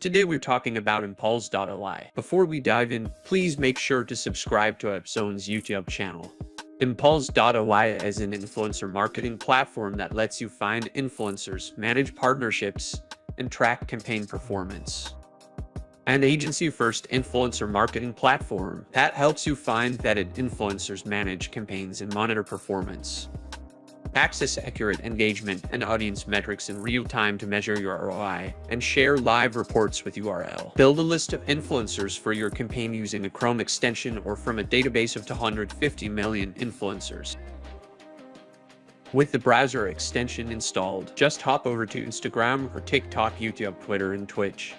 Today we're talking about Impulze.ai. Before we dive in, please make sure to subscribe to Upzone's YouTube channel. Impulze.ai is an influencer marketing platform that lets you find influencers, manage partnerships, and track campaign performance. An agency-first influencer marketing platform that helps you find vetted influencers, manage campaigns, and monitor performance. Access accurate engagement and audience metrics in real time to measure your ROI, and share live reports with URL. Build a list of influencers for your campaign using a Chrome extension or from a database of 250 million influencers. With the browser extension installed, just hop over to Instagram or TikTok, YouTube, Twitter, and Twitch.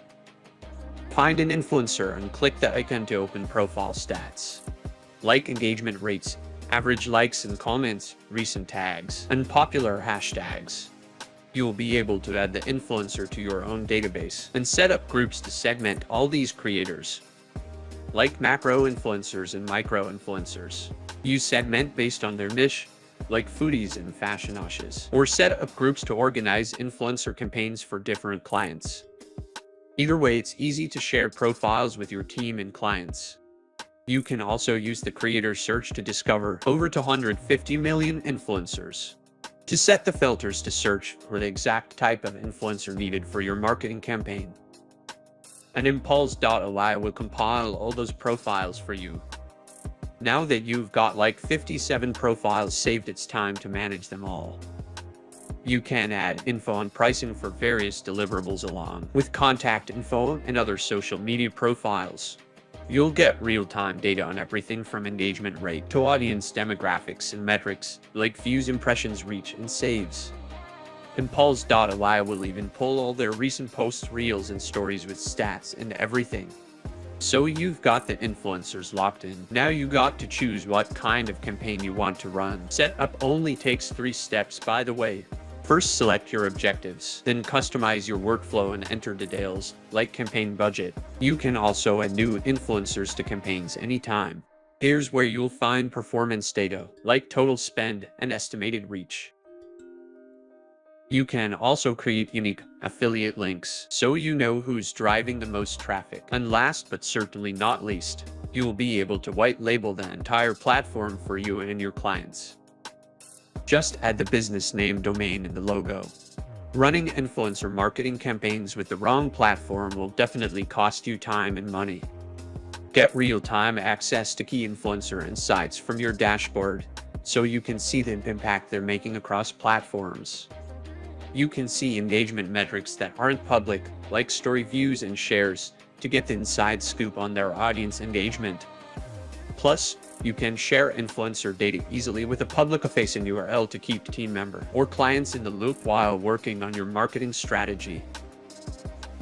Find an influencer and click the icon to open profile stats. Like engagement rates, average likes and comments, recent tags, and popular hashtags. You will be able to add the influencer to your own database and set up groups to segment all these creators. Like macro influencers and micro influencers. You segment based on their niche, like foodies and fashionistas, or set up groups to organize influencer campaigns for different clients. Either way, it's easy to share profiles with your team and clients. You can also use the creator search to discover over 250 million influencers. To set the filters to search for the exact type of influencer needed for your marketing campaign. And Impulze.ai will compile all those profiles for you. Now that you've got like 57 profiles saved, it's time to manage them all. You can add info on pricing for various deliverables along with contact info and other social media profiles. You'll get real-time data on everything from engagement rate to audience demographics and metrics like views, impressions, reach, and saves. Impulze.ai will even pull all their recent posts, reels, and stories with stats and everything. So you've got the influencers locked in. Now you got to choose what kind of campaign you want to run. Setup only takes 3 steps, by the way. First, select your objectives, then customize your workflow and enter details, like campaign budget. You can also add new influencers to campaigns anytime. Here's where you'll find performance data, like total spend and estimated reach. You can also create unique affiliate links, so you know who's driving the most traffic. And last but certainly not least, you'll be able to white label the entire platform for you and your clients. Just add the business name, domain, and the logo. Running influencer marketing campaigns with the wrong platform will definitely cost you time and money. Get real-time access to key influencer insights from your dashboard, so you can see the impact they're making across platforms. You can see engagement metrics that aren't public, like story views and shares, to get the inside scoop on their audience engagement. Plus, you can share influencer data easily with a public-facing URL to keep team member or clients in the loop while working on your marketing strategy.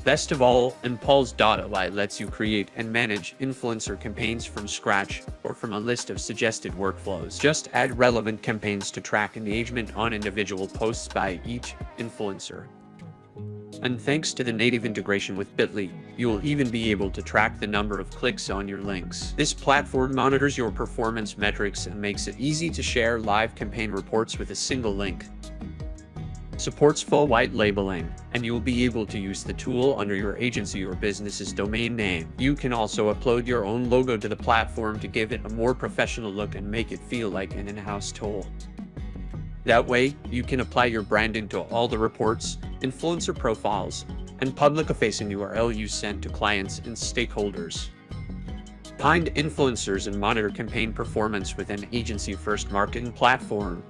Best of all, Impulze.ai lets you create and manage influencer campaigns from scratch or from a list of suggested workflows. Just add relevant campaigns to track engagement on individual posts by each influencer. And thanks to the native integration with Bitly, you will even be able to track the number of clicks on your links. This platform monitors your performance metrics and makes it easy to share live campaign reports with a single link. Supports full white labeling, and you'll be able to use the tool under your agency or business's domain name. You can also upload your own logo to the platform to give it a more professional look and make it feel like an in-house tool. That way, you can apply your branding to all the reports, influencer profiles, and public-facing URL you send to clients and stakeholders. Find influencers and monitor campaign performance with an agency-first marketing platform.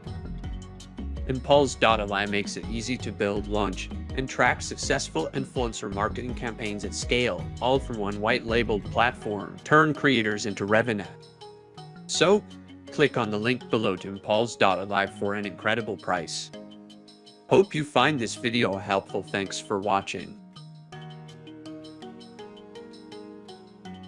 Impulze.ai makes it easy to build, launch, and track successful influencer marketing campaigns at scale, all from one white-labeled platform. Turn creators into revenue. So, click on the link below to Impulze.ai for an incredible price. Hope you find this video helpful. Thanks for watching.